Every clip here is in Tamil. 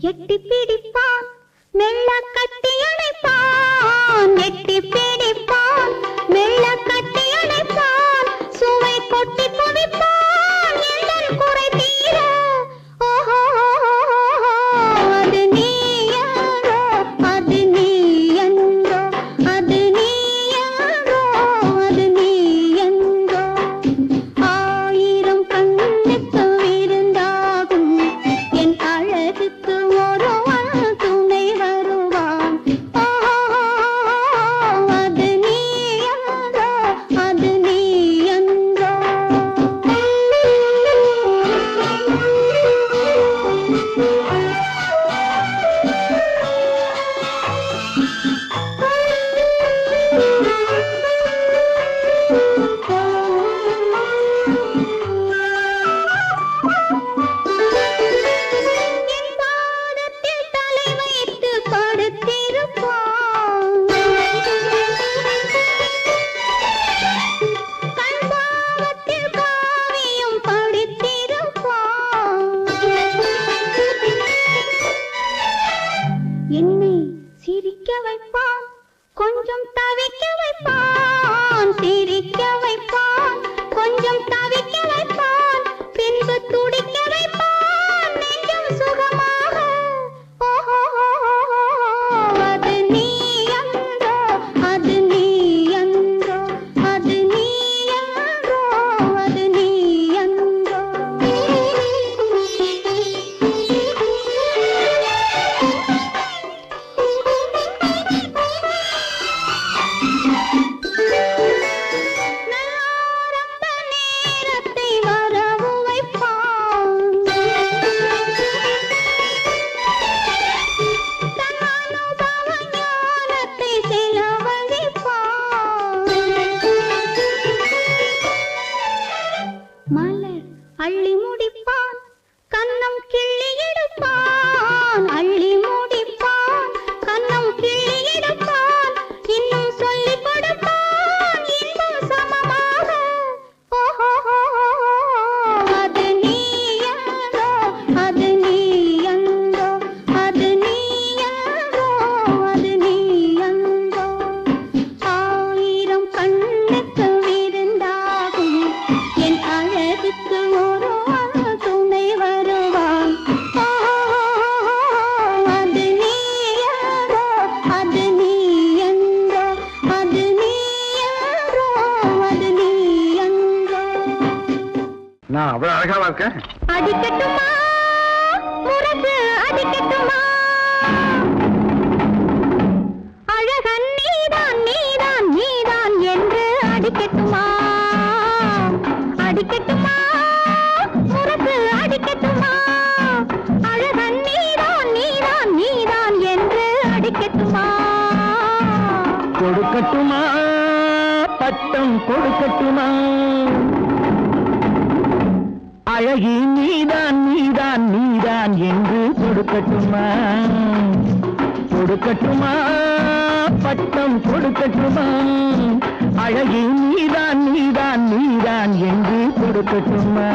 எட்டி பிடிப்பான் மெல்ல கட்டி அணைப்பான் எட்டி பிடிப்பான் மெல்ல கட்டி அணைப்பான் சுவை கொட்டி குவிப்பான் எங்கள் குறை தீர ஓஹோ அது நீ யாரோ அது நீ என்றோ அது நீ யாரோ அது நீ என்றோ ஆயிரம் கண்ணுக்கு விருந்தாகும் என் அழகுக்கு ஒருவன் துணை வருவான் அது நீ யாரோ அது நீ என்றோ என் பாதத்தில் தலை வைத்து படுத்திருப்பான் கண் பாவத்தில் காவியம் படித்திருப்பான் என்னை சிரிக்க வைப்பான் கொஞ்சம் தவிக்க வைப்பான் சிரிக்க வைப்பான் கொஞ்சம் தவிக்க வைப்பான் பின்பு துடிக்க வைப்பான் நெஞ்சம் சுகமாக ஓஹோ அது நீ என்றோ அது நீ என்றோ அது நீ என்றோ அது நீ என்றோ ஆரம்ப நேரத்தை வரவு வைப்பான் தன் அனுபவ ஞானத்தை செலவழிப்பான் மலர் அள்ளி முடிப்பான் கன்னம் கிள்ளி எடுப்பான் அள்ளி முடிப்பான் கன்னம் கிள்ளி எடுப்பான் இன்னும் சொல்லிக் கொடுப்பான் இன்பம் சமமாக ஓஹோ அது நீ யாரோ அது நீ என்றோ அது நீ யாரோ அது நீ என்றோ ஆயிரம் கண்ணுக்கு விருந்தாகும் என் அழகுக்கு ஒருவன் துணை வருவான் அது நீ யாரோ அது நீ என்றோ அது நீ யாரோ அது நீ என்றோ நான் அவ்வளவு அழகாவா இருக்கேன்? அடிக்கட்டுமா முரசு அடிக்கட்டுமா அழகன் நீதான் நீதான் நீதான் என்று அடிக்கட்டுமா அடிக்கட்டுமா முரசு அடிக்கட்டுமா அழகன் நீதான் நீதான் நீதான் என்று அடிக்கட்டுமா கொடுக்கட்டுமா பட்டம் கொடுக்கட்டுமா அழகி நீதான் நீதான் நீதான் என்று கொடுக்கட்டுமா கொடுக்கட்டுமா பட்டம் கொடுக்கட்டுமா அழகி நீதான் நீதான் நீதான் என்று கொடுக்கட்டுமா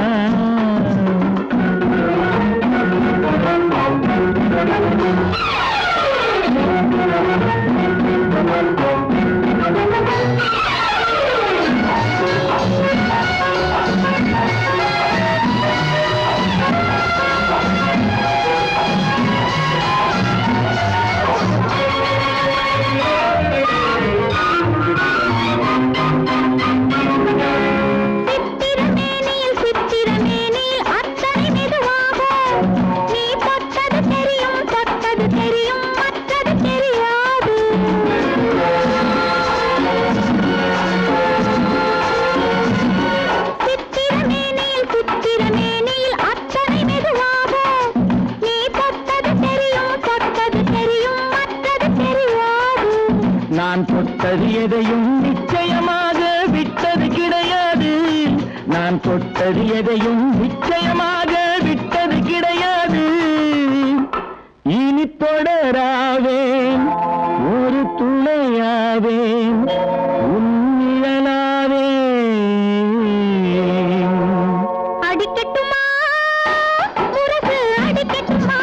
சித்திரமேனியில் அத்தனை மெதுவாக நீ தொட்டது தெரியும் தொட்டது தெரியும் மற்றது தெரியாது சித்திரமேனியில் அத்தனை மெதுவாக நீ தொட்டது தெரியும் தொட்டது தெரியும் மற்றது தெரியாது நான் தொட்டது எதையும் நிச்சயமாக விட்டது கிடையாது நான் தொட்டது எதையும் நிச்சயமாக விட்டது கிடையாது இனி தொடராவேன் ஒரு துணையாவேன் உன் நிழலாவேன் அடிக்கட்டுமா முரசு அடிக்கட்டுமா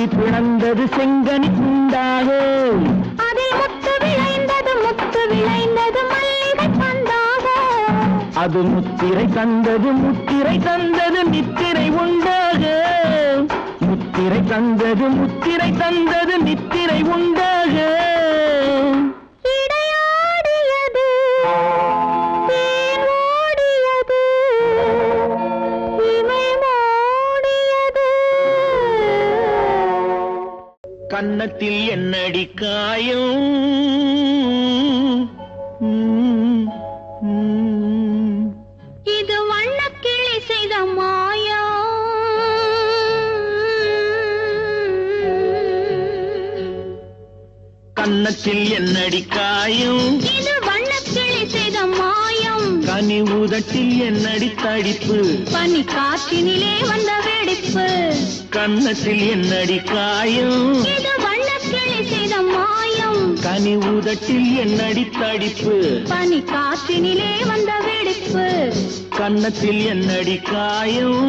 குத்தி பிளந்தது செங்கனி துண்டாக, அதில் முத்து விளைந்தது மல்லிகை பந்தாக. அது முத்திரை தந்தது நித்திரை உண்டாக, முத்திரை தந்தது நித்திரை உண்டாக. இடையாடியது தேன் ஓடியது இமை மூடியது. கன்னத்தில் என்னடி காயம், இது வண்ணக்கிளி செய்த மாயம். கன்னத்தில் என்னடி காயம், இது வண்ணக்கிளி செய்த மாயம். கனி உதட்டில் என்னடி தடிப்பு, பனி காற்றினிலே வந்த வெடிப்பு. கன்னத்தில் என்னடி காயம், இது வண்ணக்கிளி செய்த மாயம். கனி உதட்டில் என்னடி தடிப்பு, பனி காற்றினிலே வந்த வெடிப்பு. கன்னத்தில் என்னடி காயம்.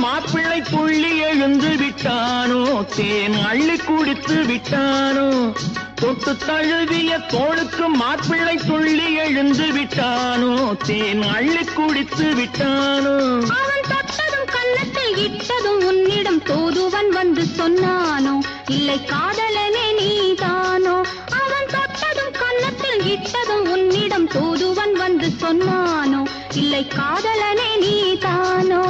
மாப்பிள்ளை புள்ளி எழுந்து விட்டானோ, தேன் அள்ளி குடித்து விட்டானோ. தொட்டு தழுவிய தோளுக்கு மாப்பிள்ளை துள்ளி எழுந்து விட்டானோ, தேன் அள்ளி குடித்து விட்டானோ. அவன் தொட்டதும் கன்னத்தில் இட்டதும் உன்னிடம் தூதுவன் வந்து சொன்னானோ, இல்லை காதலனே நீதானோ. அவன் தொட்டதும் கன்னத்தில் இட்டதும் உன்னிடம் தூதுவன் வந்து சொன்னானோ, இல்லை காதலனே நீதானோ.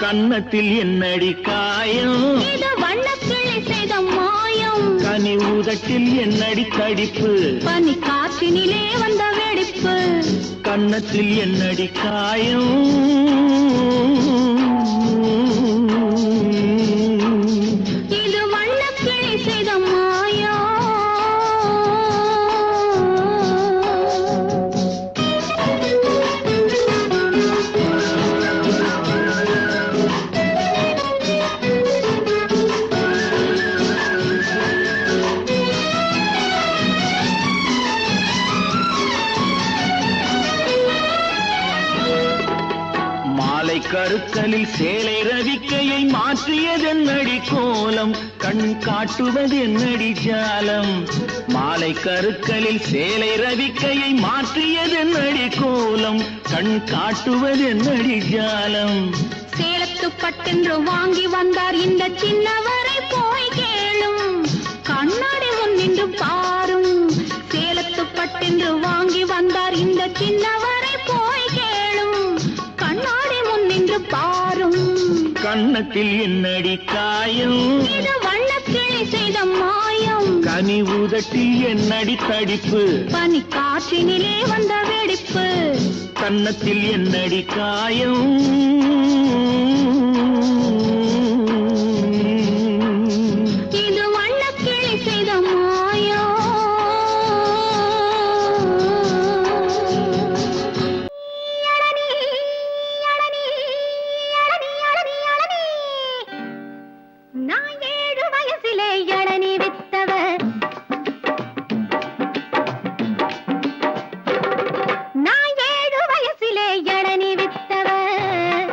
கன்னத்தில் என்னடி காயம், இது வண்ணக்கிளி செய்த மாயம். கனி உதட்டில் என்னடி தடிப்பு, பனி காற்றினிலே வந்த வெடிப்பு. கன்னத்தில் என்னடி காயம். இது வண்ணக்கிளி செய்த மாயம். கருக்கலில் சேலை ரவிக்கையை மாற்றியதென்னடி கோலம், கண் காட்டுவதென்னடி ஜாலம். மாலை கருக்கலில் சேலை ரவிக்கையை மாற்றியதென்னடி கோலம், கண் காட்டுவதென்னடி ஜாலம். சேலத்து பட்டென்று வாங்கி வந்தார் இந்த சின்னவரை போய் கேளும், கண்ணாடி முன் நின்று பாரும். சேலத்து பட்டென்று வாங்கி வந்தார் இந்த சின்னவரை போய் கேளும், கண்ணாடி முன் நின்று பாரும். கன்னத்தில் என்னடி காயம், இது வண்ணக்கிளி செய்த மாயம். கனி உதட்டில் என்னடி தடிப்பு, பனி காற்றினிலே வந்த வெடிப்பு. கன்னத்தில் என்னடி காயம். இது வண்ணக்கிளி செய்த மாயம். நான் 7 வயசிலே இளநீ வித்தவர், நான் 7 வயசிலே இளநீ வித்தவர்.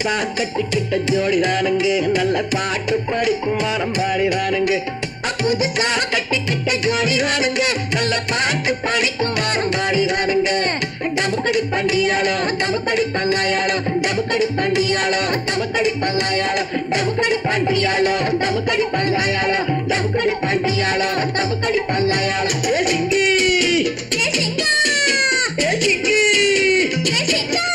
புதுசா கட்டிக்கிட்ட ஜோடிதானுங்க நல்ல பாட்டு படிக்கும் மரம் பாடிதானுங்க புதுசா கட்டிக்கிட்ட ஜோடிதானுங்க நல்ல பாட்டு படிக்கும் மரம் பாடிதானுங்க டமுக்கடி பண்டியாளோ டமுக்கடி பங்காயாளோ டமுக்கடி பண்டியாளோ டமுக்கடி பங்காயாளோ டமுக்கடி பண்டியாளோ டமுக்கடி பங்காயாளோ டமுக்கடி பண்டியாளோ டமுக்கடி பங்காயாளோ ஏ சிங்கி ஏ சிங்கா ஏ சிங்கி ஏ சிங்கா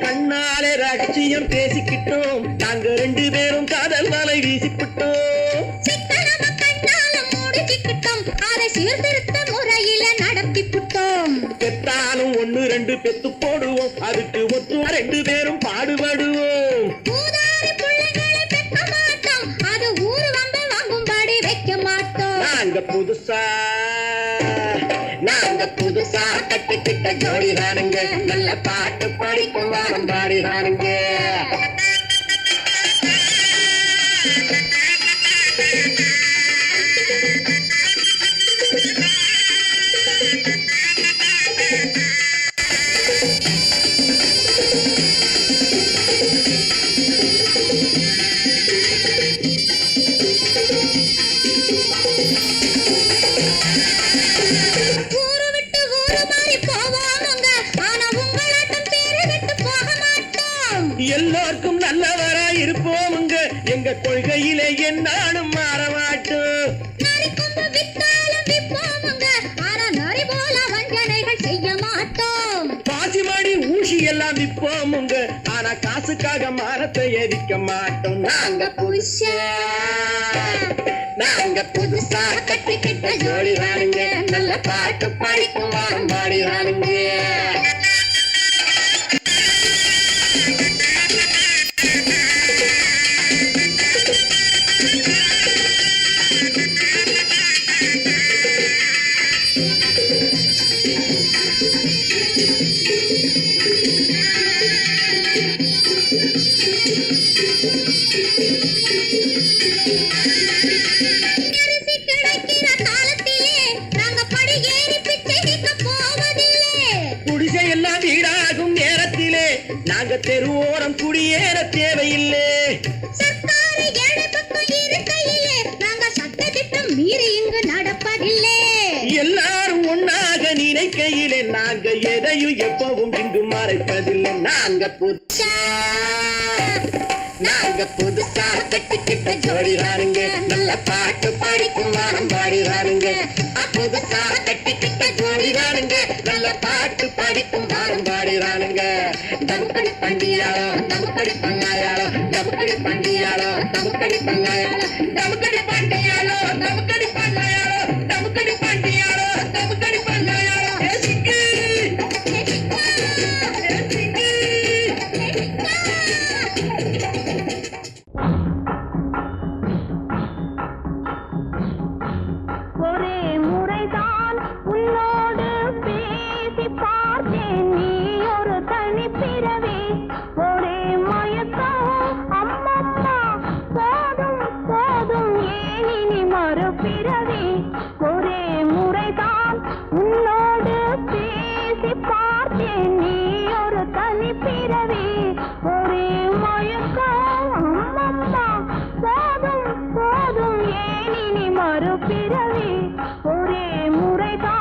கண்ணாலே ரகசியம் பேசிக்கிட்டோம் நாங்க 2 பேரும் காதல் வலை வீசிக்கிட்டோம் சிக்கனம கண்ணால மூடிக்கிட்டோம் அதை சீர்திருத்த முறையில நடத்திப்புட்டோம் பெத்தாலும் 1-2 பெத்து போடுவோம் அதுக்கு ஒத்து 2 பேரும் பாடுபடுவோம் ஊதாரி பிள்ளைகளை பெக்க மாட்டோம் அது ஊரு வந்து வாங்கும்படி வைக்க மாட்டோம் நாங்க புதுசா கட்டிக்கிட்ட ஜோடிதானுங்க நல்ல பாட்டு படிக்கும் வாரம் பாடிதானுங்க ஊரு விட்டு ஊரு மாறி போவோமுங்க ஆனா உங்களாட்டம் பேரு விட்டு போக மாட்டோம் எல்லாருக்கும் நல்லவரா இருப்போமுங்க எங்க கொள்கையிலே என்னாலும் மாற மாட்டோம் நரி கொம்பு வித்தாலும் விப்போமுங்க ஆனா நரி போல வஞ்சனைகள் செய்ய மாட்டோம் பாசிமாடி ஊசி எல்லாம் விற்போமுங்க ஆனா காசுக்காக மரத்தை எரிக்க மாட்டோம் நாங்க புதுசா கட்டிக்கிட்ட ஜோடிதானுங்க நல்ல பாட்டு படிக்கும் வாரம் பாடிதானுங்க அரிசி கிடைக்கிற காலத்திலே நாங்க படி ஏறி பிச்சை கேட்க போவதில்லை குடிசை எல்லாம் வீடாகும் நேரத்திலே நாங்க தெருவோரம் குடியேற தேவையில்லை சர்க்காரு ஏழை பக்கம் இருக்கையிலே நாங்க சட்டத்திட்டம் மீறி இங்கு நடப்பதில்லை எல்லாரும் ஒன்னாக நினைக்கையிலே நாங்க எதையும் எப்பவும் இங்கு மறைப்பதில்லை நாங்க புதுசா கட்டிக்கிட்ட ஜோடிதானுங்க நல்ல பாட்டு படிக்கும் வாரம் பாடிதானுங்க புதுசா கட்டிக்கிட்ட ஜோடிதானுங்க நல்ல பாட்டு படிக்கும் வாரம் பாடிதானுங்க டமுக்கடி பண்டியாளோ டமுக்கடி பங்காயாளோ டமுக்கடி பண்டியாளோ டமுக்கடி பங்காயாளோ டமுக்கடி பண்டியாளோ டமுக்கடி பங்காயாளோ டமுக்கடி பண்டியாளோ டமுக்கடி பங்காயாளோ ஏ சிக்கி ஏ சிக்கி ஒரே முறைதான் உன்னோடு பேசி பார்த்தேன் நீ ஒரு தனி பிறவி ஒரே மயக்கம் அம்மம்மா போதும் போதும் ஏன் இனி மறுபிறவி ஒரே முறைதான் உன்னோடு பேசி பார்த்தேன் நீ ஒரு தனி பிறவி ஒரே மயக்கம் அம்மம்மா போதும் போதும் ஏன் இனி மறுபிறவி ஒரே முறைதான்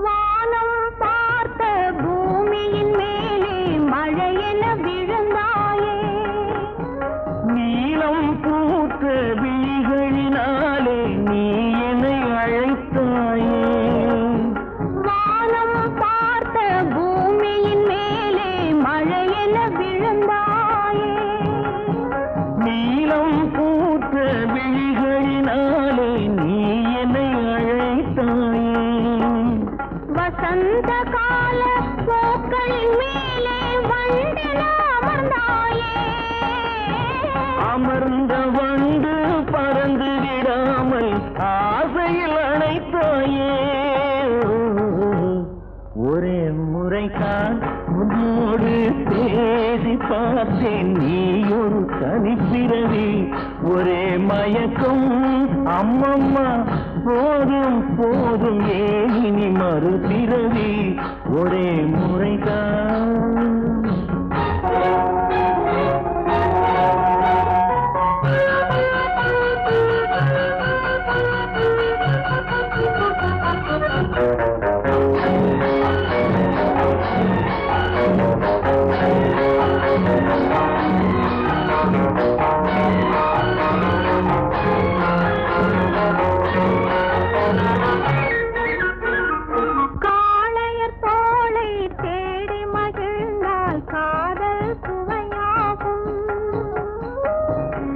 வானம் பார்த்த பூமியின் மேலே மழையென விழுந்தாயே நீலம் பூத்த விழிகளினாலே நீ என்னை அழைத்தாயே வானம் பார்த்த பூமியின் மேலே மழையென விழுந்தாயே நீலம் பூத்த அமர்ந்த வண்டு பறந்து விடாமல் ஆசையில் அணைத்தாயே. ஒரே முறைதான் உன்னோடு பேசி பார்த்தேன், நீ ஒரு தனிப்பிறவி. ஒரே மயக்கம் அம்மம்மா, போதும் போதும் ஏன் இனி மறுபிறவி. ஒரே முறைதான்.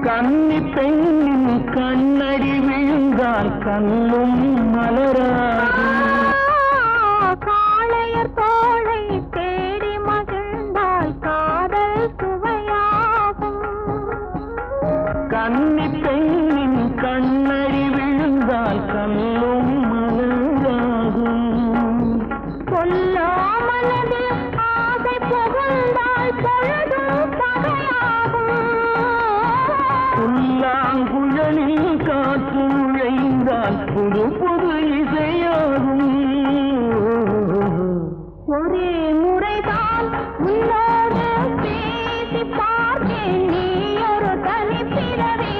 கன்னி பெண்ணின் கண்ணடி விழுந்தால் கண்ணும் மலராகும். காளையர் தோளை தேடி மகிழ்ந்தால் காதல் சுவையாகும். கன்னி பெண்ணின் கண்ணடி விழுந்தால் கண்ணும் மலராகும். சொல்லாமலது ஆசை புகுந்தால் பொழுதும் பகையாகும். புல்லாங்குழலில் காற்று நுழைந்தால் புது புது இசையாகும். ஒரே முறைதான் உன்னோடு பேசி பார்த்தேன், நீ ஒரு தனிப்பிறவி.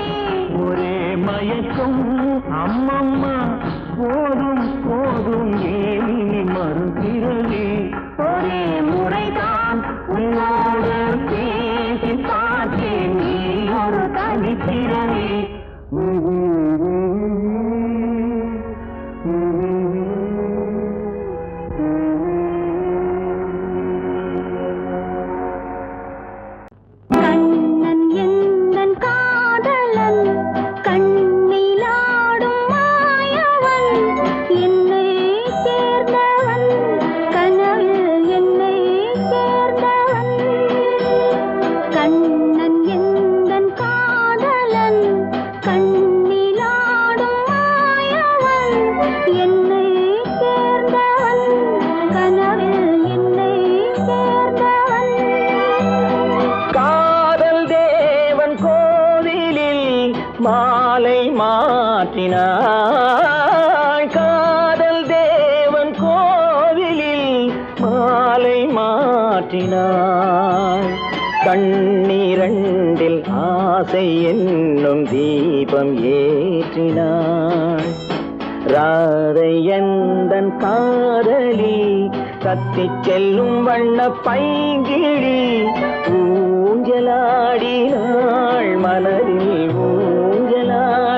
ஒரே மயக்கம் அம்மம்மா, போதும் போதும் ஏனி மறுபிறவி. ஒரே முறைதான் உன்னோடு பேசி பார்த்தேன், நீ ஒரு தனிப்பிறவி. கண்ணன் எந்தன் காதலன், கண்ணிலாடும் மாயவன், என்னை சேர்ந்தவன், கனவில் என்னை சேர்ந்தவன். கண்ணன் எந்தன் காதலன், கண்ணிலாடும் மாயவன், என்னை சேர்ந்தவன், கனவில் என்னை சேர்ந்தவன். காதல் தேவன் கோவிலில் மாலை மாற்றினாள். காதல் தேவன் கோவிலில் மாலை மாற்றினாள். கண்ணீரண்டில் ஆசை என்னும் தீபம் ஏற்றினாள். ராதை எந்தன் காதலி, கத்திச் செல்லும் வண்ண பைங்கிழி, ஊஞ்சலாடினாள் மலரில் ஊஞ்சலாடினாள்.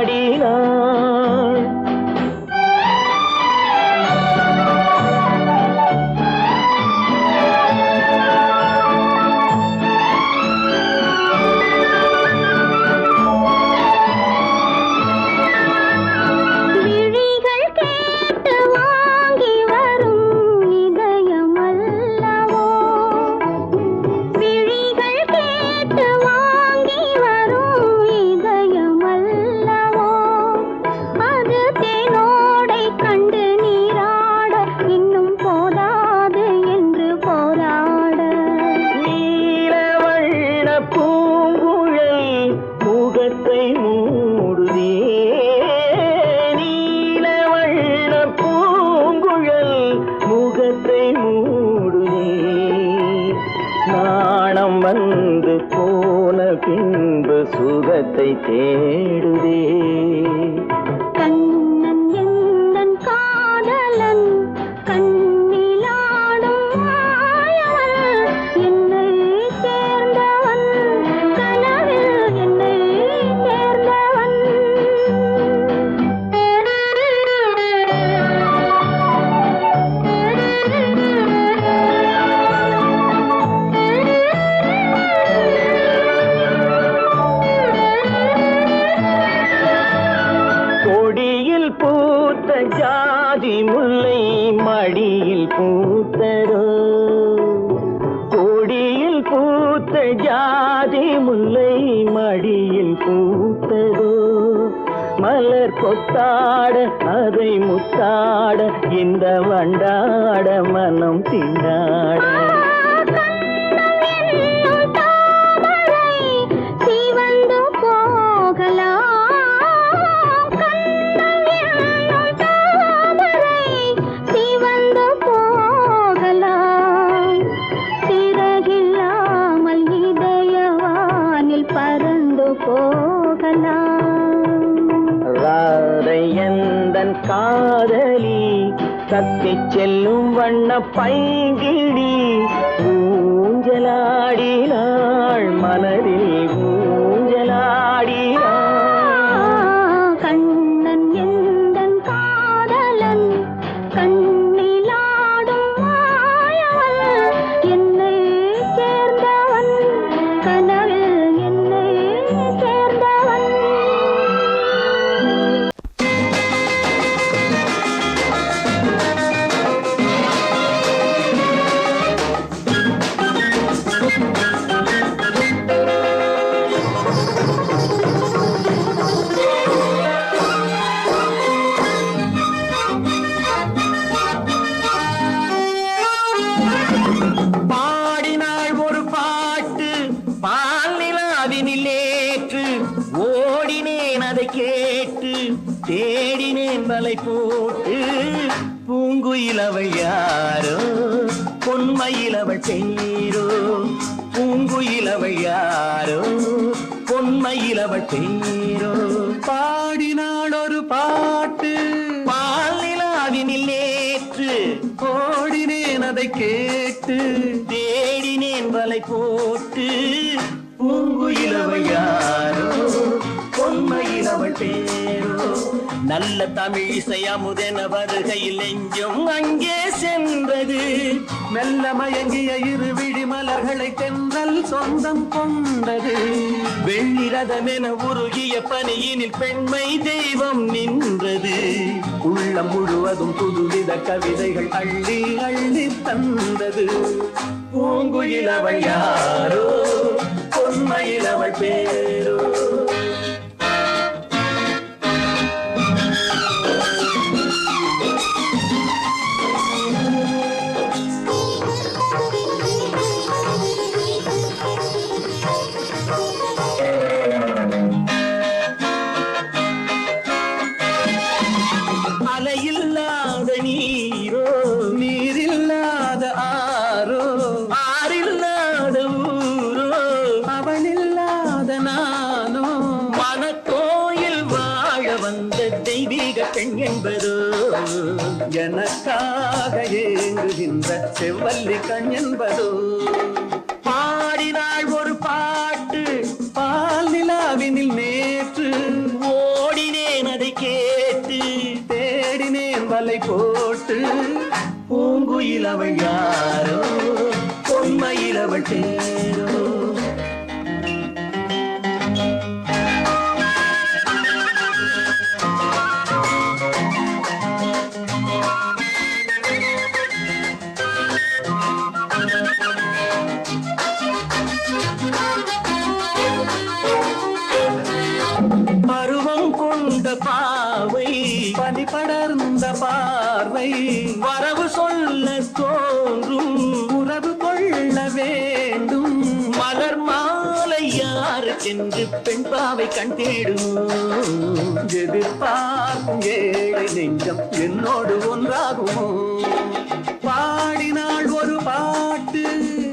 விழிகள் கேட்டு வாங்கி வரும் இதயமல்லவோ, விழிகள் கேட்டு வாங்கி வரும் இதயமல்லவோ, அது தேனோடை கண்டு நீராட இன்னும் போதாது என்று போராட. நீலவண்ண பூங்குழல் முகத்தை மூடுதே. நீலவண்ண பூங்குழல் முகத்தை மூடுதே. நாணம் வந்து போன பின்பு சுகத்தை தேடுதே. கண்ணன் எந்தன் காதலன், கண்ணிலாடும் மாயவன், என்னை சேர்ந்தவன், கனவில் என்னை சேர்ந்தவன். மலர் கொத்தாட அதை முத்தாட இந்த வண்டாட மனம் திண்டாட காதலி தத்தி செல்லும் வண்ண பைங்கிடி ஊஞ்சலாடினாள் மனதில் ஊஞ்சலாடினாள் கண்ணன் எந்தன் காதலன் கண்ணிலாடும் மாயவன் என்னை சேர்ந்தவன் கனவில் என்னை சேர்ந்தவன் தேடினேன் வலை போட்டு பூங்குயிலவள் யாரோ பொன்மயிலவள் பேரோ பூங்குயிலவள் யாரோ பொன்மயிலவள் பேரோ பாடினாள் ஒரு பாட்டு பாலிலாவினில் நேற்று ஓடினேன் அதை கேட்டு தேடினேன் வலை போட்டு பூங்குயிலவள் யாரோ பொன்மயிலவள் பேரோ நல்ல தமிழ் இசையமுதென வருகையில் நெஞ்சும் அங்கே சென்றது மெல்ல மயங்கிய இரு விழி மலர்களை தென்றல் சொந்தம் கொண்டது வெள்ளிரதமென உருகிய பனியினில் பெண்மை தெய்வம் நின்றது உள்ளம் முழுவதும் புதுவித கவிதைகள் அள்ளி அள்ளி தந்தது பூங்குயிலவள் யாரோ பொன்மயிலவள் பேரோ அலையில்லாத நீரோ நீரில்லாத ஆரோ ஆறில்லாத ஊரோ அவளில்லாத நானோ மனக்கோயில் வாழ வந்த தெய்வீக பெண் என்பதோ எனக்காக ஏங்குகின்ற செவ்வல்லி கண் என்பதோ பாடினாள் ஒரு பாட்டு பால் நிலாவினில் நேற்று ஓடினேன் அதை கேட்டு தேடினேன் வலை போட்டு பூங்குயிலவள் யாரோ பொன்மயிலவள் பேரோ பருவம் கொண்ட பாவை பனி படர்ந்த பார்வை வரவு சொல்ல தோன்றும் உறவு கொள்ள வேண்டும் மலர் மாலை யாருக்கென்று பெண் பாவை கண் தேடும் எதிர்பார்க்கும் ஏழை நெஞ்சம் என்னோடு ஒன்றாகுமோ பாடினாள் ஒரு பாட்டு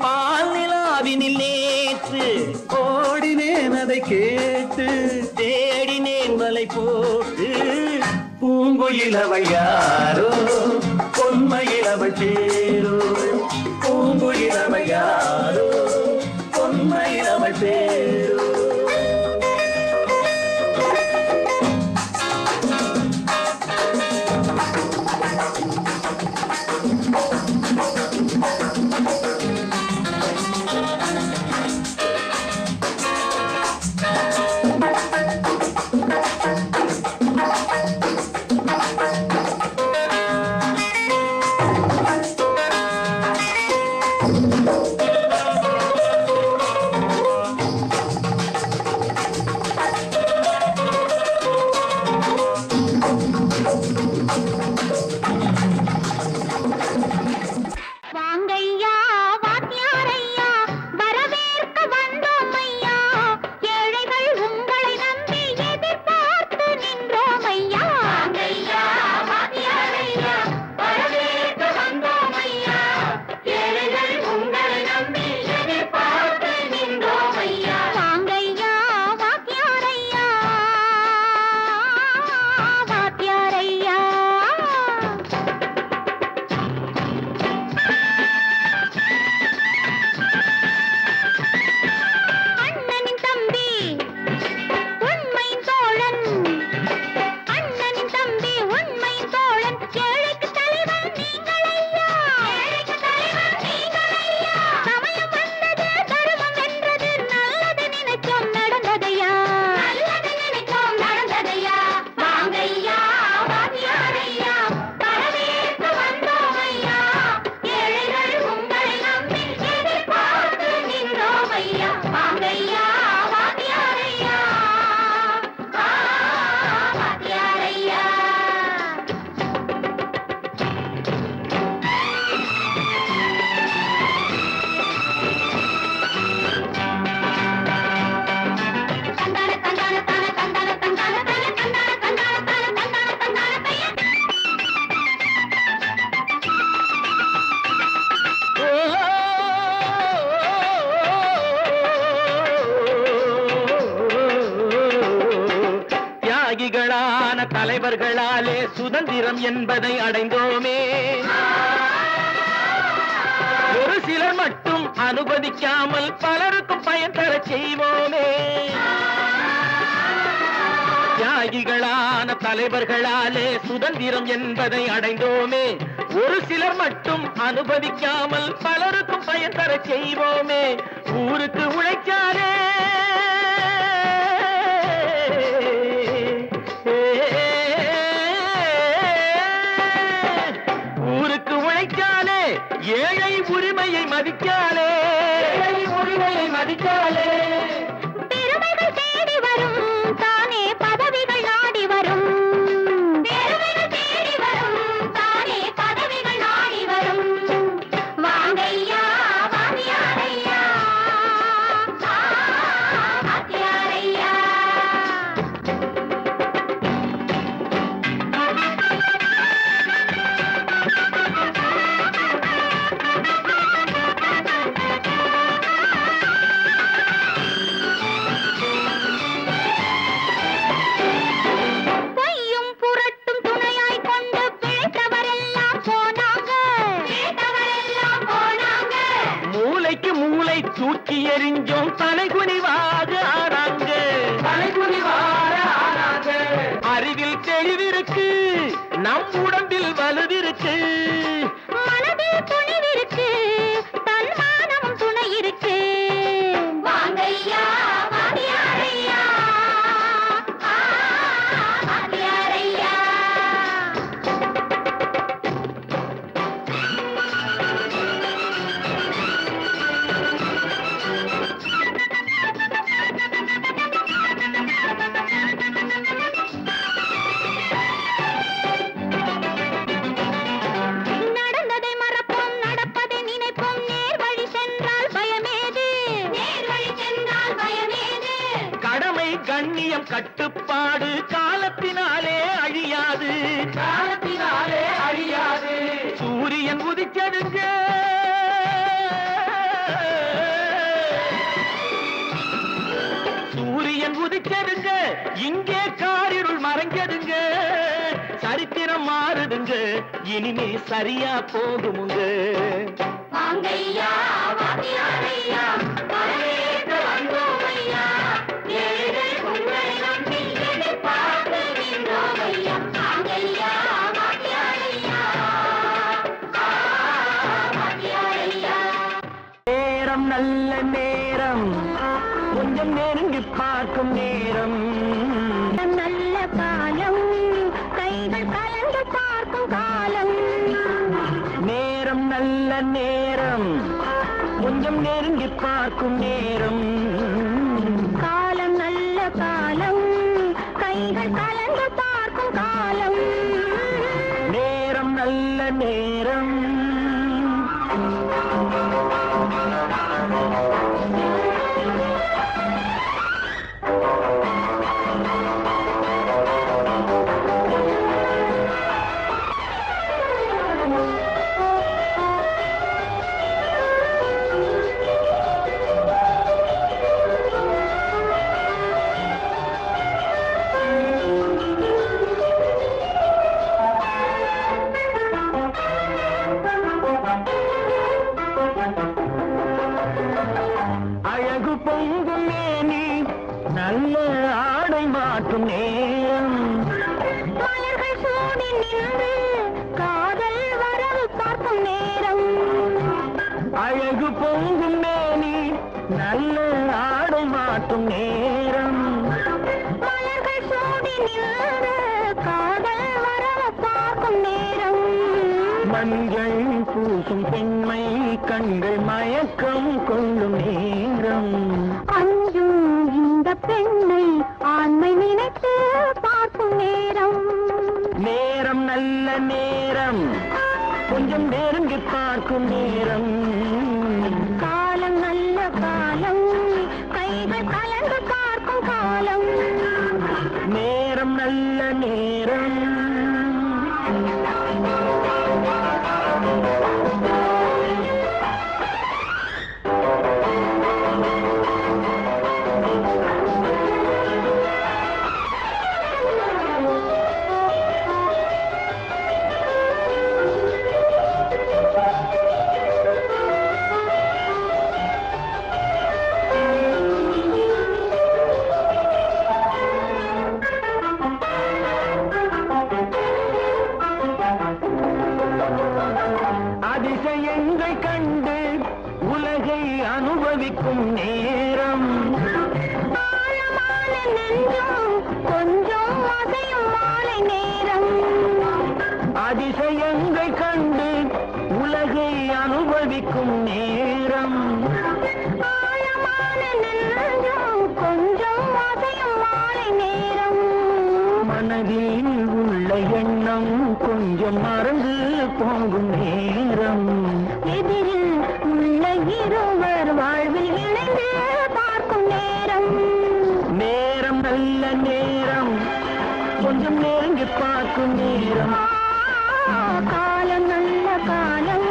பால் நிலாவினில் நேற்று ஓடினேன் அதை கேட்டு தேடினேன் வலை போட்டு பூங்குயிலவள் யாரோ பொன்மயிலவள் பேரோ பூங்குயிலவள் யாரோ பொன்மயிலவள் பேரோ தலைவர்களாலே சுதந்திரம் என்பதை அடைந்தோமே. ஒரு சிலர் மட்டும் அனுமதிக்காமல் பலருக்கும் பயன் தர செய்வோமே. தியாகிகளான தலைவர்களாலே சுதந்திரம் என்பதை அடைந்தோமே. ஒரு சிலர் மட்டும் அனுமதிக்காமல் பலருக்கும் பயன் தர செய்வோமே. ஊருக்கு உழைச்சாலே ஊருக்கு உழைச்சாலே ஏழை உரிமையை மதிக்காலே உரிமையை மதிக்காலே. பெருமைகள் தேடி வரும் தானே பதவிகள் நாடி வரும். பெருமைகள் தேடி வரும் தானே பதவிகள் நாடி வரும். வாங்கையா வாத்தியாரையா வாத்தியாரையா. பொய்யும் புரட்டும் துணையாய் கொண்டு பிழைத்தவரெல்லாம் போனாங்க. பிழைத்தவரெல்லாம் போனாங்க. மூளைக்கு மூளை தூக்கி எறிஞ்சோம் தலைகுனிவாக ஆறாங்க. தலைகுனிவாக ஆறாங்க. அறிவில் தெளிவிருக்கு, நம் உடம்பில் வலுவிருக்கு, மனதில் துணிவிருக்கு, தன்மானமும் துணை இருக்கு. வாங்கையா வாத்தியாரையா வாத்தியாரையா. நடந்ததை மறப்போம், நடப்பதை நினைப்போம். நேர் வழி சென்றால் பயமேது? நேர் வழி சென்றால் பயமேது? கடமை கண்ணியம் கட்டுப்பாடு காலத்தினாலே அழியாது. காலத்தினாலே அழியாது. சூரியன் உதிச்சதுங்க, சூரியன் உதிச்சதுங்க, இங்கே காரிருள் மறைஞ்சதுங்க. சரித்திரம் மாறுதுங்க, இனிமே சரியா போகுமுங்க. வாங்கையா வாத்தியாரையா வரவேற்க வந்தோமையா. ஏழைகள் உங்களை நம்பி எதிர்பார்த்து நின்றோமையா. வாங்கையா வாத்தியாரையா வாத்தியாரையா. நேரம் நல்ல நேரம், கொஞ்சம் நெருங்கி பார்க்கும் நேரம். நல்ல காலம், கைகள் கலந்து பார்க்கும் காலம். நேரம் நல்ல நேரம், கொஞ்சம் நெருங்கி பார்க்கும் நேரம். காலம் நல்ல காலம், கைகள் கலந்து பார்க்கும் காலம். நேரம் நல்ல நேரம். அழகு பொங்கும் மேனி, நல்ல ஆடை மாற்றும் நேரம். மலர்கள் சூடி நின்று காதல் வரவு பார்க்கும் நேரம். அழகு பொங்கும் மேனி, நல்ல ஆடை மாற்றும் நேரம். மலர்கள் சூடி நின்று காதல் வரவு பார்க்கும் நேரம். மஞ்சள் பூசும் பெண்மை கண்கள் மயக்கம் கொள்ளும் நேரம். அஞ்சும் இந்த பெண்ணை ஆண்மை நினைத்து பார்க்கும் நேரம். நேரம் நல்ல நேரம், கொஞ்சம் நெருங்கி பார்க்கும் நேரம். காலம் நல்ல காலம், கைகள் கலந்து பார்க்கும் காலம். நேரம் நல்ல நேரம். அனுபவிக்கும் நேரம் ஆழமான நெஞ்சம் கொஞ்சம் அசையும் மாலை நேரம் அதிசயங்கள் கண்டு உலகை அனுபவிக்கும் நேரம் ஆழமான நெஞ்சம் கொஞ்சம் அசையும் மாலை நேரம் மனதில் உள்ள எண்ணம் கொஞ்சம் மறந்து போகும் நேரம் எதிரில் உள்ள இருவர் வாழ்வில் இணைந்து பார்க்கும் நேரம் நேரம் நல்ல நேரம் கொஞ்சம் நெருங்கி பார்க்கும் நேரம் காலம் நல்ல காலம்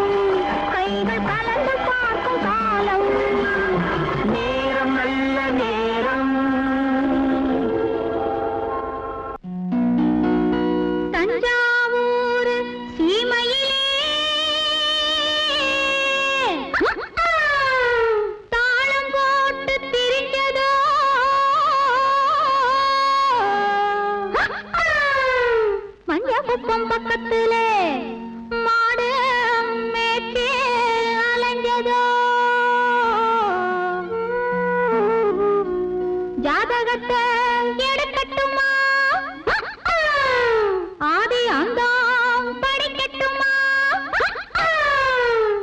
கைகள் கலந்து பார்க்கும் காலம் நேரம் நல்ல நேரம் தஞ்சாவூர் சீமையிலே தாளம் போட்டு திரிஞ்சதோ மஞ்சக்குப்பம் பக்கத்திலே மாடு மேய்ச்சி அலைஞ்சதோ ஜாதகத்தை எடுக்கட்டுமா ஆதி அந்தம் படிக்கட்டுமா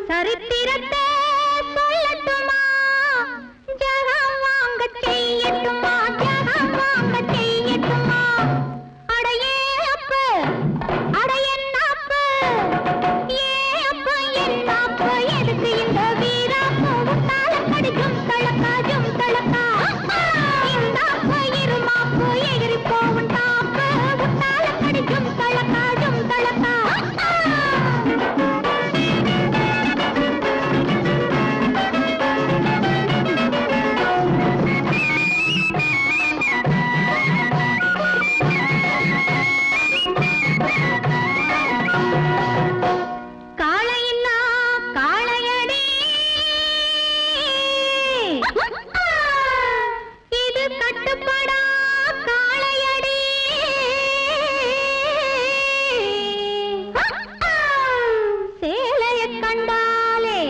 சரித்திரத்தை சொல்லட்டுமா ஜகம் வாங்க செய்யட்டுமா ஜகம் வாங்க செய்யட்டுமா அடையே அப்ப அடையன்னாப்பு ஏ அப்ப என்னாப்பு எதுக்கு இந்த வீராப்பு உத்தால கடிக்கும் தளக்காஜும் தளக்கா இந்த அப்ப இருமாப்பு எகிரி போவும் டாப்பு உத்தால கடிக்கும் தளக்காஜும் தளக்கா காளையின்னா காளையடி இது கட்டுப்படா காளையடி சேலைய கண்டாலே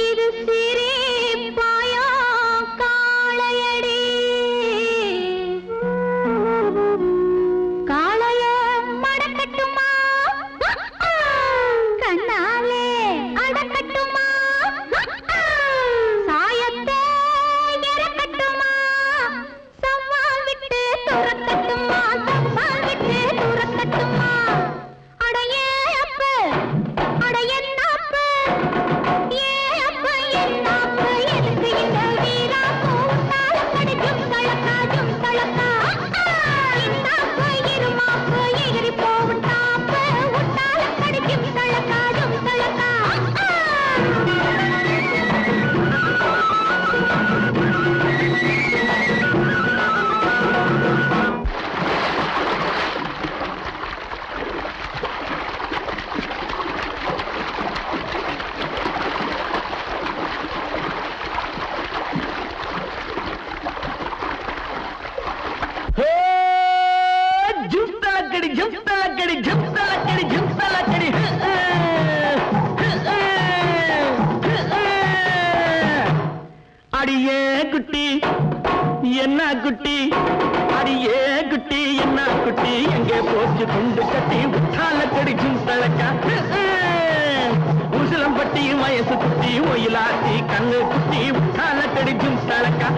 இது சிரிப்பாயோ காளையடி காளைய மடக்கட்டுமா கண்ணாலே அடக்கட்டுமா சாயத்தை இறக்கட்டுமா சவால் விட்டு துரக்கட்டுமா சவால் விட்டு துரக்கட்டுமா அடையே அப்ப அடையன்னாப்பு ஏ அப்ப என்னாப்பு எதுக்கு இந்த வீராப்பு உத்தால கடிக்கும் தளக்காஜும் தளக்கா இன்னாப்பு இருமாப்பு எகிரி போவும் டாப்பு உத்தால கடிக்கும் தளக்காஜும் தளக்கா ஜும்தலக்கடி ஜும்தலக்கடி ஜும்தலக்கடி ஜும்தலக்கடி அடியே குட்டி என்ன குட்டி அடியே குட்டி என்ன குட்டி எங்கே போச்சு குண்டு கட்டி உத்தாலக்கடி ஜும்தலக்கா உசிலம்பட்டி வயசு குட்டி ஒயிலாட்டி கண்ணு குட்டி உத்தாலக்கடி ஜும்தலக்கா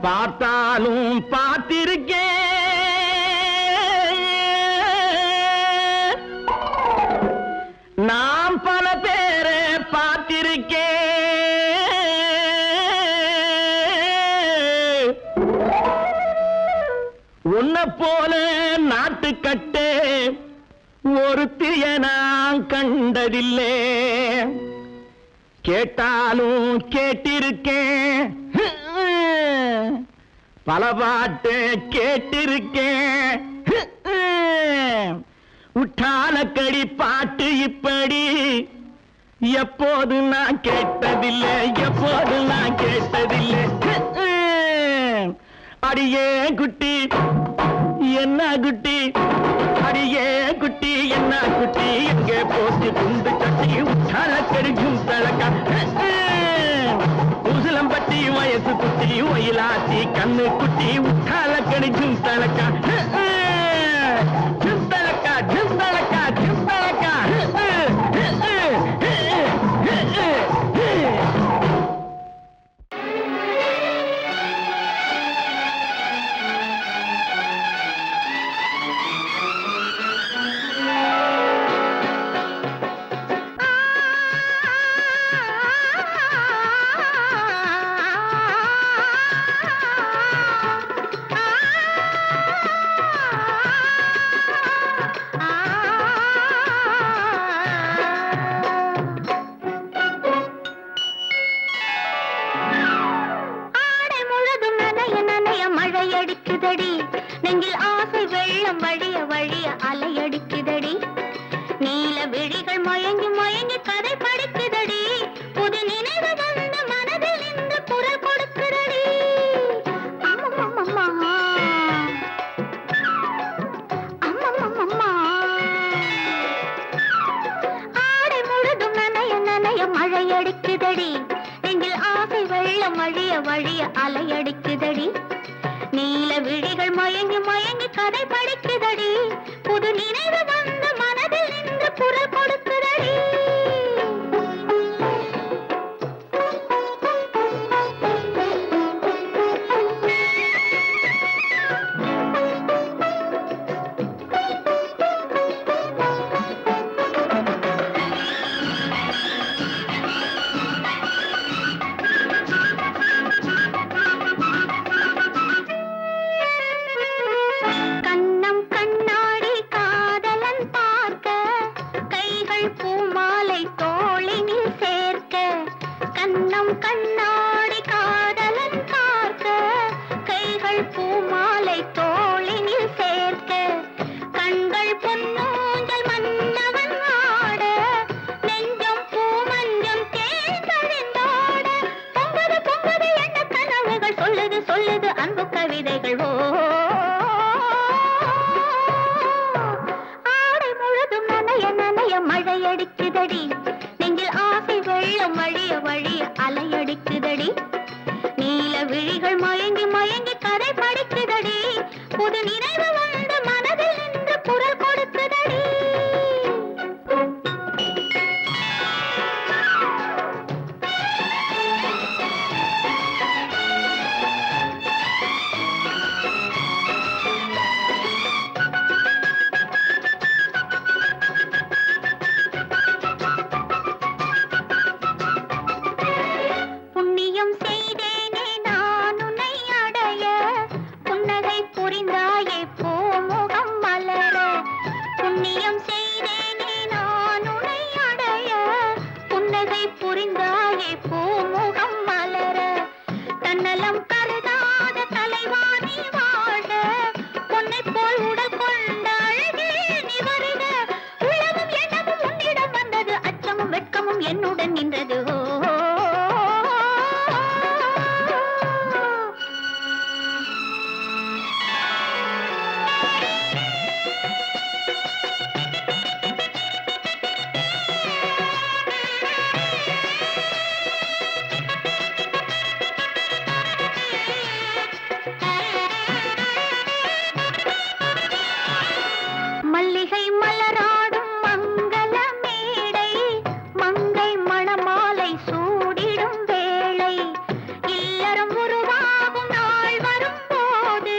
பார்த்தாலும் பார்த்திருக்கேன் நாம் பல பேரை பார்த்திருக்கேன் உன்னை போல நாட்டுக்கட்டே ஒருத்திய நான் கண்டதில்லை கேட்டாலும் கேட்டிருக்கேன் பல பாட்டு கேட்டிருக்கேன் உற்றாலக்கடி பாட்டு இப்படி எப்போது நான் கேட்டதில்லை, எப்போது நான் கேட்டதில்லை. அடியே குட்டி என்ன குட்டி, அடியே குட்டி என்ன குட்டி, எங்கே போச்சு குண்டு கட்டி உச்சால கெடுக்கும் தழக்கா. உசிலம்பட்டி வயசு குட்டி, ஒயிலாத்தி கண்ணு குட்டி, உச்சால கெடுக்கும் தழக்கா. ஜிந்தலக்கா ஜிந்தலக்கா ஜிந்தலக்கா. அலையடிக்குதடி நெஞ்சில் ஆசை வெள்ளம் வழிய வழிய அலையடிக்குதடி. நீல விழிகள் மயங்கி மயங்கி கதை படிக்குதடி. புது நினைவு வந்த மனதில் இந்த குரல் கொடுக்குதடி. அம்மம்மம்மா அம்மம்மம்மா. ஆடை முழுதும் நனைய நனைய மழையடிக்குதடி. நெஞ்சில் ஆசை வெள்ளம் வழிய வழிய அலையடிக்குதடி. நீல விழிகள் மயங்கி மயங்கி கதை படிக்குதடி. புது நினைவு வந்த மனதில் நின்று குரல் கொடுக்குதடி. கண்ணாடி காதலன் பார்க்க கைகள் பூமாலை தோளினில் சேர்க்க கண்கள் பொன்னூஞ்சல் மன்னவன் ஆட நெஞ்சம் பூமஞ்சம் தேர்ந்தழிந்தோட பொங்குது பொங்குது எண்ண கனவுகள் சொல்லுது சொல்லுது அன்பு கவிதைகள். ஓ ஆடை முழுதும் நனைய நனைய மழையடிக்குதடி. நெஞ்சில் ஆசை வெள்ளம் வழிய வழிய அலையடிக்குதடி. நீல விழிகள் மயங்கி மயங்கி கதை படிக்குதடி. புது நினைவு வந்த மனதில் நின்று குரல் கொடுக்குதடி. புண்ணியம் செய்தேனே நான் உன்னை அடைய, புன்னகை புரிந்தாயே பூமுகம் மலர. புண்ணியம் செய்தேனே நான் உன்னை அடைய, புன்னகை புரிந்தாயே பூமுகம் மலர. தன்னலம் கருதாத தலைவாணி வாழ, பொன்னை போல் உடல் கொண்ட அழகே நீ வருக. உலகம் எண்ணமும் உன்னிடம் வந்தது, அச்சமும் வெட்கமும் என்னுடன் நின்றது. மல்லிகை மலராடும் மங்கள மேடை, மங்கை மணமாலை சூடிடும் வேளை. இல்லறம் உருவாகும் நாள் வரும் போது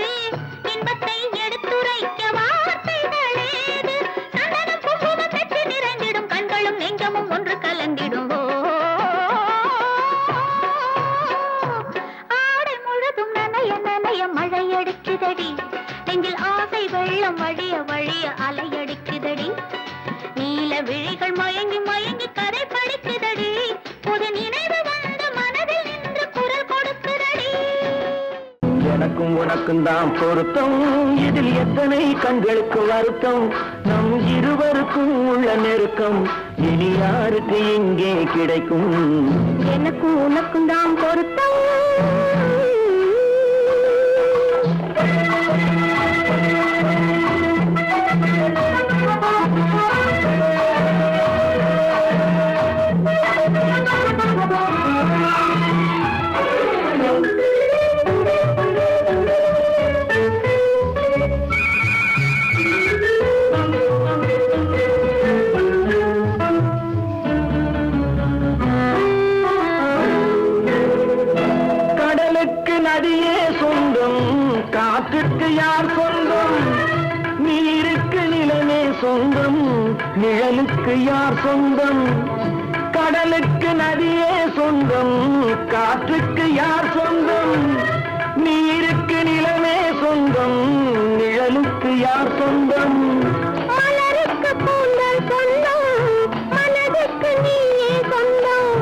இன்பத்தை எடுத்துரைக்க வார்த்தைகளேது. சந்தனம் குங்குமம் பெற்று நிறைந்திடும் கண்களும் நெஞ்சமும் ஒன்று கலந்திடும். ஆடை முழுதும் நனைய நனைய மழையடிக்குதடி. நெஞ்சில் ஆசை வெள்ளம் வழிய வழிய அலையடிக்குதடி. நீல விழிகள் மயங்கி மயங்கி கதை படிக்குதடி. புது நினைவு வந்த மனதில் நின்று குரல் கொடுக்குதடி. எனக்கு எனக்கும் உனக்கும் தான் பொருத்தம், இதில் எத்தனை கண்களுக்கு வருத்தம், நம் இருவருக்கும் உள்ள நெருக்கம் இனி யாருக்கு இங்கே கிடைக்கும்? எனக்கும் உனக்கும் தான் பொருத்தம். நதியே சொந்தம், காற்றுக்கு யார் சொந்தம், நீருக்கு நிலமே சொந்தம், நிழலுக்கு யார் சொந்தம்? கடலுக்கு நதியே சொந்தம், காற்றுக்கு யார் சொந்தம், நீருக்கு நிலமே சொந்தம், நிழலுக்கு யார் சொந்தம்? மலருக்கு கூந்தல் சொந்தம், மனதுக்கு நீயே சொந்தம்.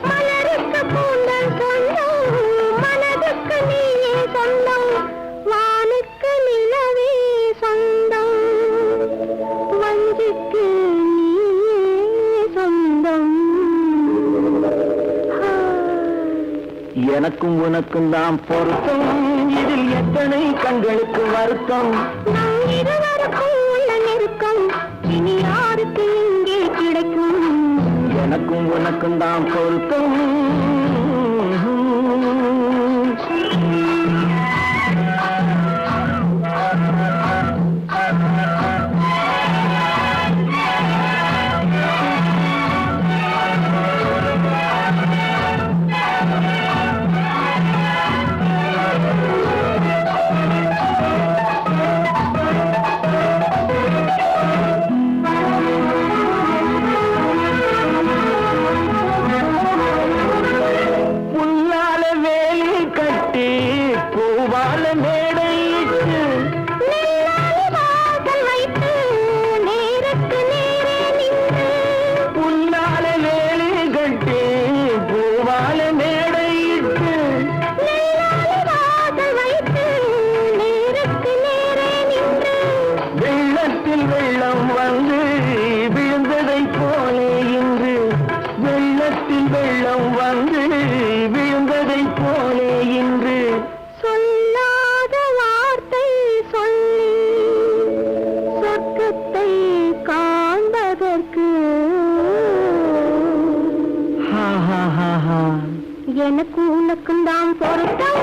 மலருக்கு கூந்தல் சொந்தம், மனதுக்கு நீயே சொந்தம். வானுக்கு நிலவே சொந்தம், வஞ்சிக்கு நீயே சொந்தம். எனக்கும் உனக்கும் தான் பொருத்தம், இதில் எத்தனை கண்களுக்கு வருத்தம், நம் இருவருக்கும் உள்ள நெருக்கம் இனி யாருக்கு இங்கே கிடைக்கும்? எனக்கும் உனக்கும் தான் பொருத்தம். எனக்கும் உனக்கும் தான் பொருத்தம்,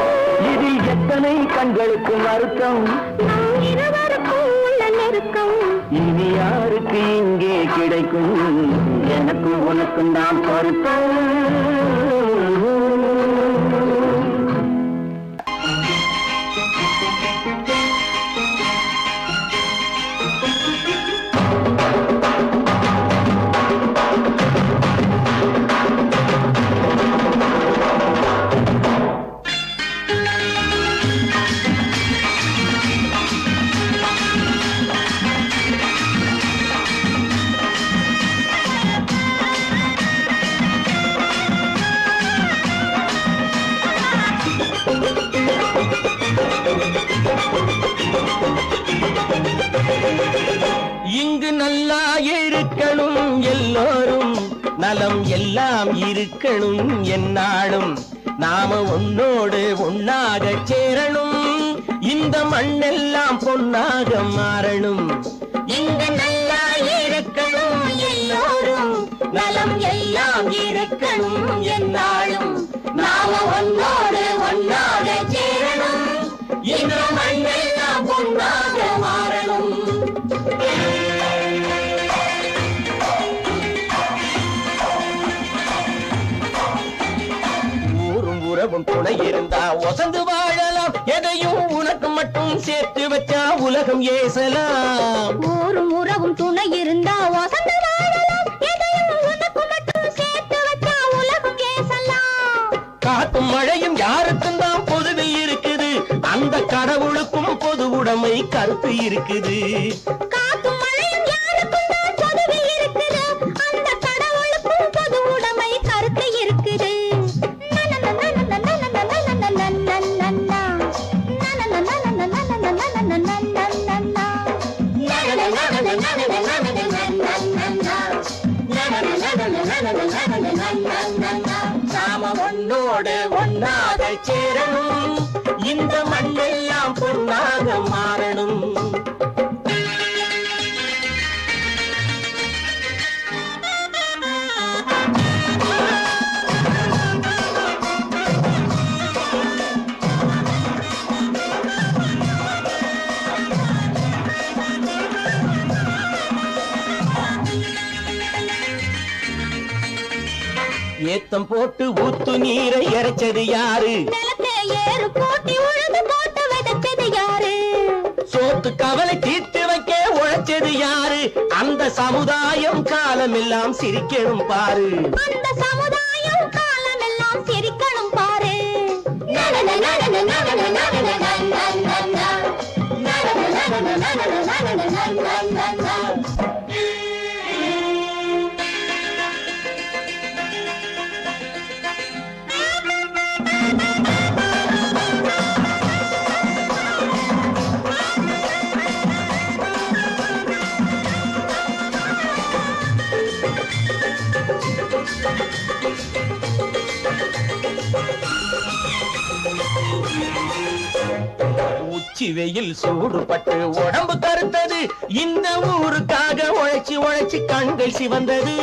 இதில் எத்தனை கண்களுக்கு வருத்தம், நம் இருவருக்கும் உள்ள நெருக்கம் இனி யாருக்கு இங்கே கிடைக்கும்? எனக்கும் உனக்கும் தான் பொருத்தம். இங்கு நல்லா இருக்கணும் எல்லோரும், நலம் எல்லாம் இருக்கணும் என்னாலும், நாம உன்னோடு ஒன்னாக சேரணும், இந்த மண்ணெல்லாம் பொன்னாக மாறணும். இங்கு நல்லா இருக்கணும் எல்லோரும், நலம் எல்லாம் இருக்கணும் என்னாலும், நாம ஒன்னோடு ஒன்னாக சேரணும், இந்த மண்ணெல்லாம் பொன்னாக மாறணும். ஊரும் உறவும் துணை இருந்தா ஒசந்து வாழலாம், எதையும் உனக்கு மட்டும் சேர்த்து வச்சா உலகம் ஏசலாம். ஊரும் உறவும் துணை இருந்தா வசந்த வாழலாம், எதையும் உனக்கு மட்டும் சேர்த்து வச்சா உலகம் ஏசலாம். காத்தும் மழையும் யாருக்கும் தான் பொதுவில் இருக்குது, அந்த கடவுளுக்கும் பொது உடைமை கருத்து இருக்குது. காத்தும் மழையும் யாருக்கும் தான் பொதுவில் இருக்குது, அந்த கடவுளுக்கும் பொது உடைமை கருத்து இருக்குது. நன மண்ணோட ஒன்னாக சேரணும், இந்த மண்ணெல்லாம் பொன்னாக மாறணும். ஏத்தம் போட்டு ஊத்து நீரை இறைச்சது யாரு? நிலத்தை ஏறு போட்டி உழுது போட்டு விதைச்சது யாரு? சோத்து கவலை தீர்த்து வைக்க உழைச்சது யாரு? அந்த சமுதாயம் காலமெல்லாம் சிரிக்கணும் பாரு. அந்த சமுதாயம் காலமெல்லாம் சிரிக்கணும் பாரு. உச்சி வெயில் சூடுபட்டு உடம்பு கருத்தது, இந்த ஊருக்காக உழைச்சி உழைச்சி கண்கள் சிவந்தது.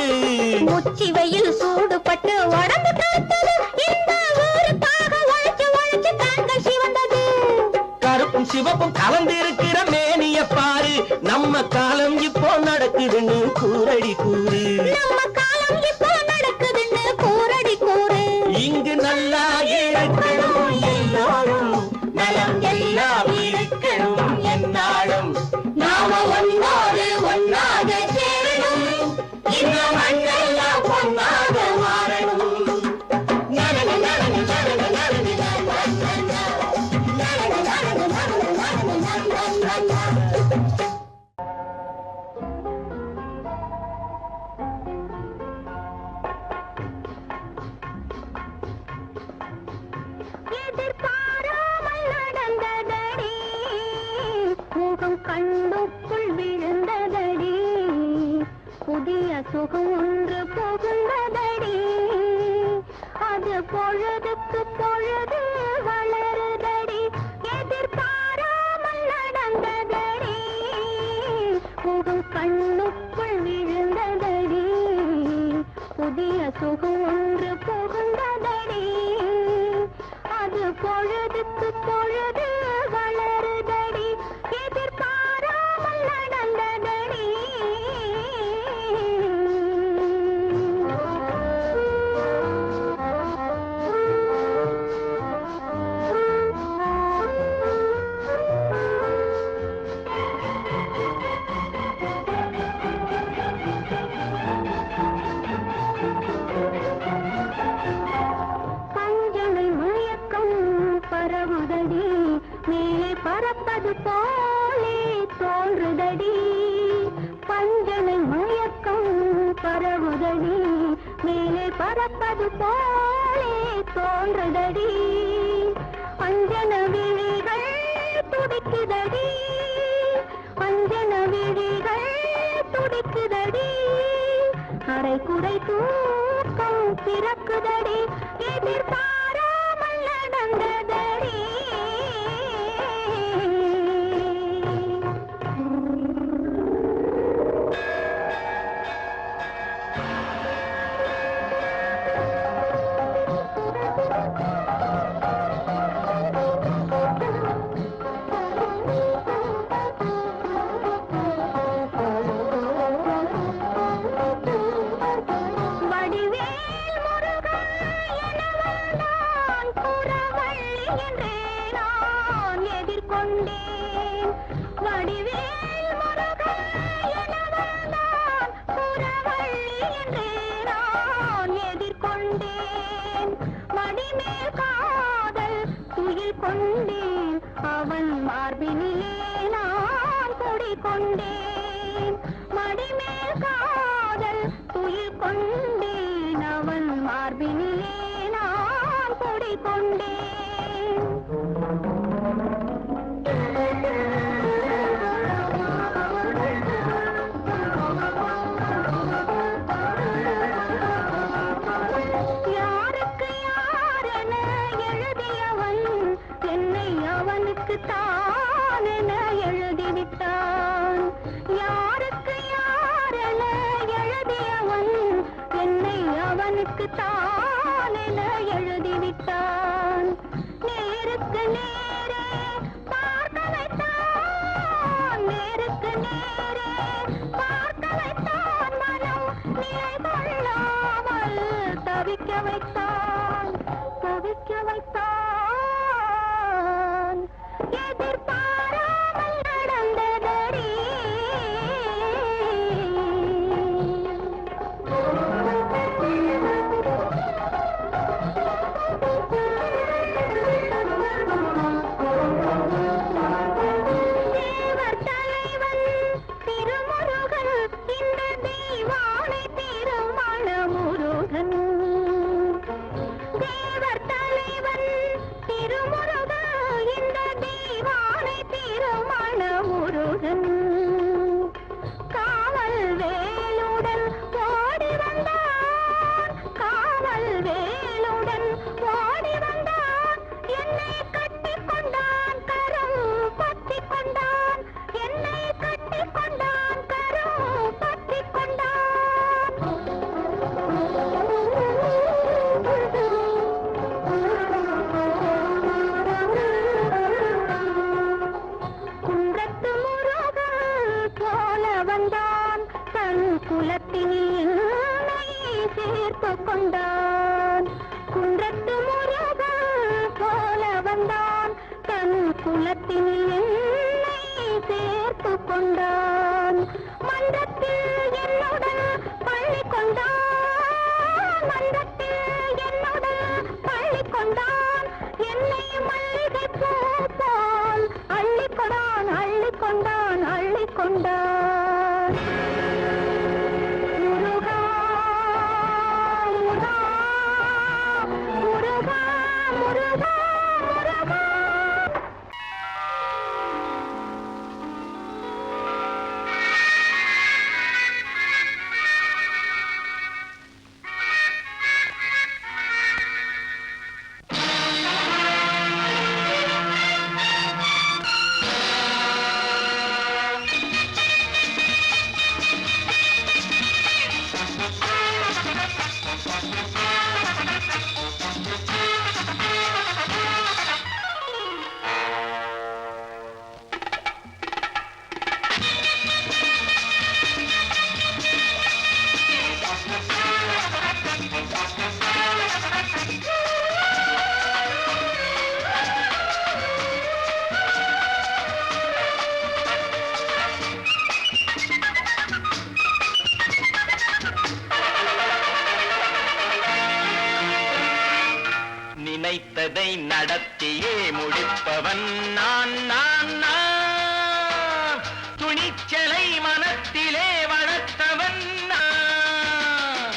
உச்சி வெயில் சூடுபட்டு உடம்பு கருத்தது, இந்த ஊருக்காக உழைச்சு உழைச்சு கண்கள் சிவந்தது. கருப்பும் சிவப்பும் கலந்து இருக்கிற மேனிய பாரு, நம்ம காலம் இப்போ நடக்குதுன்னு கூரடி கூறு. நம்ம காலம் இப்போ நடக்குதுன்னு கூரடி கூறு. இங்கு நல்லா இருக்கணும் எல்லாரும், நலம் எல்லாம் இருக்கணும் என்னாலும். நாம ஒன்னோடு ஒன்னாக சேரணும், இந்த மண்ணெல்லாம் பொன்னாக மாறணும். எதிர்பாராமல் நடந்ததடி, முகம் கண்ணுக்குள் விழுந்ததடி, புதிய சுகம் ஒன்று புகுந்ததடி, அது பொழுதுக்கு பொழுது வளருதடி. எதிர்பாராமல் நடந்ததடி, முகம் கண்ணுக்குள் விழுந்ததடி, புதிய சுகம் ஒன்று புகுந்ததடி, அது பொழுதுக்கு பொழுது வளருதடி. எதிர்பாராமல் நடந்ததடி. பஞ்சனை மயக்கம் பரவுதடி, மேலே பறப்பது போலே தோன்றுதடி. பஞ்சனை மயக்கம் பரவுதடி, மேலே பறப்பது போலே தோன்றுதடி. அஞ்சன விழிகள் துடிக்குதடி, அஞ்சன விழிகள் துடிக்குதடி, அரை குறை தூக்கம் பிறக்குதடி. எதிர்பாராமல் நடந்ததடி. வடிவேல் முருகா எனவள் நான் புறவள்ளி என்றே நான் எதிர்கொண்டேன். வடிவேல் முருகா எனவள் நான் புறவள்ளி என்றே நான் எதிர்கொண்டேன். மடிமேல் காதல் துயில் கொண்டேன், அவன் மார்பினிலே நான் குடிகொண்டேன். மடிமேல் காதல் துயில் கொண்டேன், அவன் மார்பினிலே நான் குடிகொண்டேன். யாருக்கு யார் என விட்டான். யாருக்கு யாரென எழுதியவன் என்னை அவனுக்கு தானென எழுதிவிட்டான். நேருக்கு நேரே பார்க்க வைத்தான், நேருக்கு நேரே பார்க்க வைத்தான். மனம் நிலை கொள்ளாமல் தவிக்க வைத்தான், தவிக்க வைத்தான். எதிர்பாராமல் நடந்ததடி. தேவர் தலைவன் திருமுருகன், இந்த தெய்வானை திருமண முருகன். தேவர் தலைவன் திருமுருகன், இந்த தெய்வானை திருமண முருகன். காவல் வேலுடன் ஓடி வந்தான், காவல் வேலுடன் ஓடி வந்தான். என்னை கட்டிக் கொண்டான், கரம் பற்றிக் கொண்டான், என்னை கட்டிக் கொண்டான், கரம் பற்றிக் கொண்டான். குன்றத்து முருகன் போல வந்தான், தன் குலத்தில் என்னை சேர்த்துக் கொண்டான். குன்றத்து முருகன் போல வந்தான், தன் குலத்தில் என்னை சேர்த்துக் கொண்டான். மன்றத்தில் என்னுடன் பள்ளி கொண்டான், மன்றத்தில் என்னுடன் பள்ளி கொண்டான். என்னை மல்லிகை பூ போல் அள்ளிக் கொண்டான், அள்ளிக் கொண்டான், அள்ளிக் கொண்டான். முருகா முருகா முருகா முருகா முருகா. நினைத்ததை நடத்தியே முடிப்பவன் நான் நான் நான். துணிச்சலை மனத்திலே வளர்த்தவன் நான்.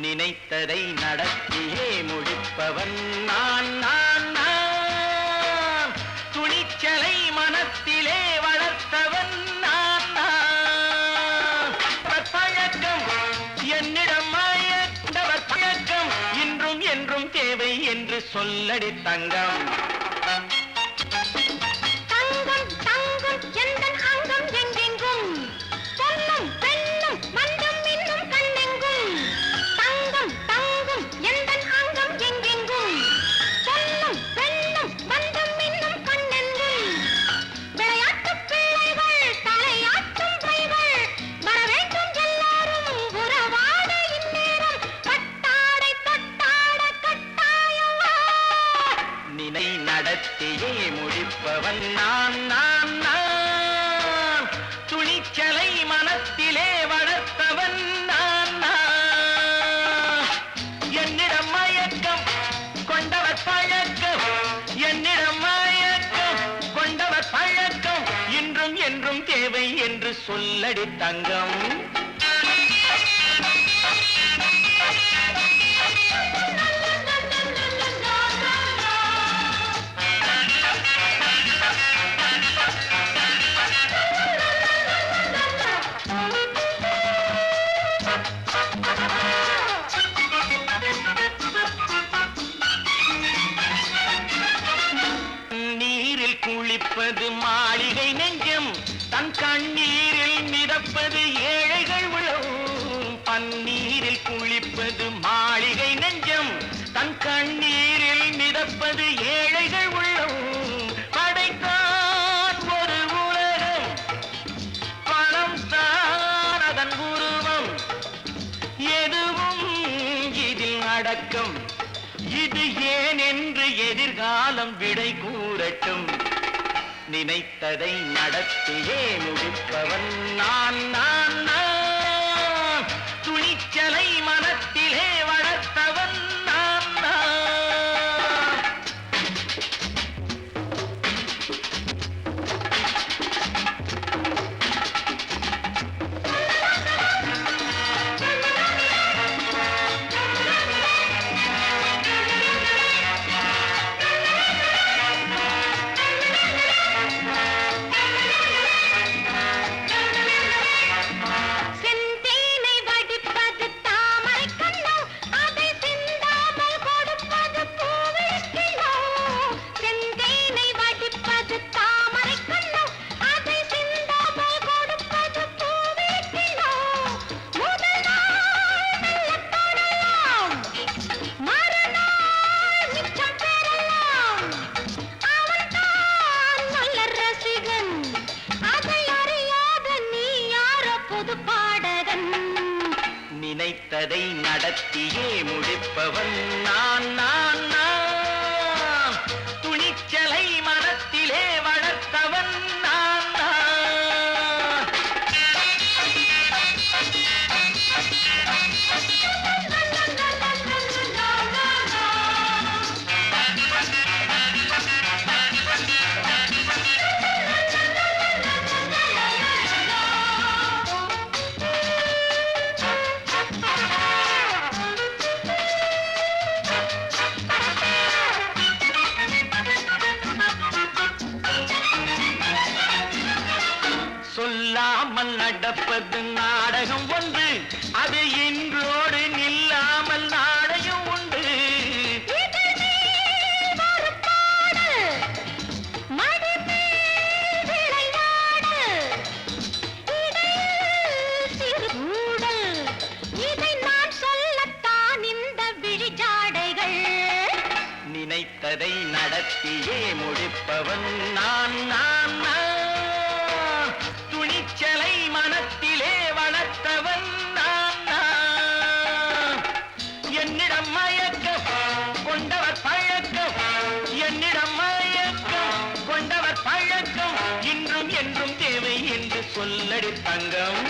நினைத்ததை நடத்தியே முடிப்பவன் நான் நான் நான். துணிச்சலை மனத்திலே வளர்த்தவன் நான் நான். பழக்கம் என்னிடம் மாயந்தவர் பழக்கம் இன்றும் என்றும் தேவை என்று சொல்லடி தங்கம். தங்கம் தங்கம் எந்தன் அங்கம் எங்கெங்கும், பொன்னும் பெண்ணும் மண்டும் இன்னும் கண்ணெங்கும். தங்கம் தங்கம் எந்தன் அங்கம் எங்கெங்கும், பொன்னும் பெண்ணும் மண்டும் இன்னும் கண்ணெங்கும். விளையாட்டுப் பிள்ளைகள் தலையாட்டும் கைகள், வர வேண்டும் எல்லாரும் உறவாட இந்நேரம். பட்டாடை தொட்டாட கட்டாயமா. நினை நடத்தியே முடிப்பவன் நான் நான் நான். துணிச்சலை மனத்திலே வளர்த்தவன் நான் நான். என்னிடம் மயக்கம் கொண்டவர் பழக்கம், என்னிடம் மயக்கம் கொண்டவர் பழக்கம் இன்றும் என்றும் தேவை என்று சொல்லடி தங்கம். நீரில் குளிப்பது மாளிகை நெஞ்சம், தன் இதற்கு ஏன் என்று எதிர்காலம் விடை கூறட்டும். நினைத்ததை நடத்தியே முடிப்பவன் நான் நான் நான். துணிச்சலை மனத்திலே வளர்த்தவன் நான் நான். செந்தேனை வடிப்பது தாமரை கண்ணோ, அதை சிந்தாமல் கொடுப்பது பூவிழிக்கிழோ. செந்தேனை வடிப்பது தாமரை கண்ணோ, அதை சிந்தாமல் கொடுப்பது பூவிழிக்கிழோ. முதல் நாள் மெல்ல தொடலாம், மறுநாள் மிச்சம் பெறலாம். அவன்தான் நல்ல ரசிகன், அதை அறியாத நீ யாரோ புது பாடகன். நினைத்ததை நடத்தியே முடிப்பவன் நான் நான் நான். துணிச்சலை மனத்திலே வளர்த்தவன் நான் நான். சொல்லாமல் நடப்பது நாடகம் ஒன்று, அது இன்றோடு நில்லாமல் நாளையும் உண்டு. இதழ் மேல் ஒரு பாடு, மடி மேல் விளையாடு, இடையில் சிறு ஊடல், இதை நான் சொல்லத்தான் இந்த விழிஜாடைகள். நினைத்ததை நடத்தியே முடிப்பவன் நான் நான் நான். துணிச்சலை மனத்திலே வளர்த்தவன் நான் நான். என்னிடம் மயக்கம் கொண்டவர் பழக்கம், என்னிடம் மயக்கம் கொண்டவர் பழக்கம், இன்றும் என்றும் தேவை என்று சொல்லடி தங்கம்.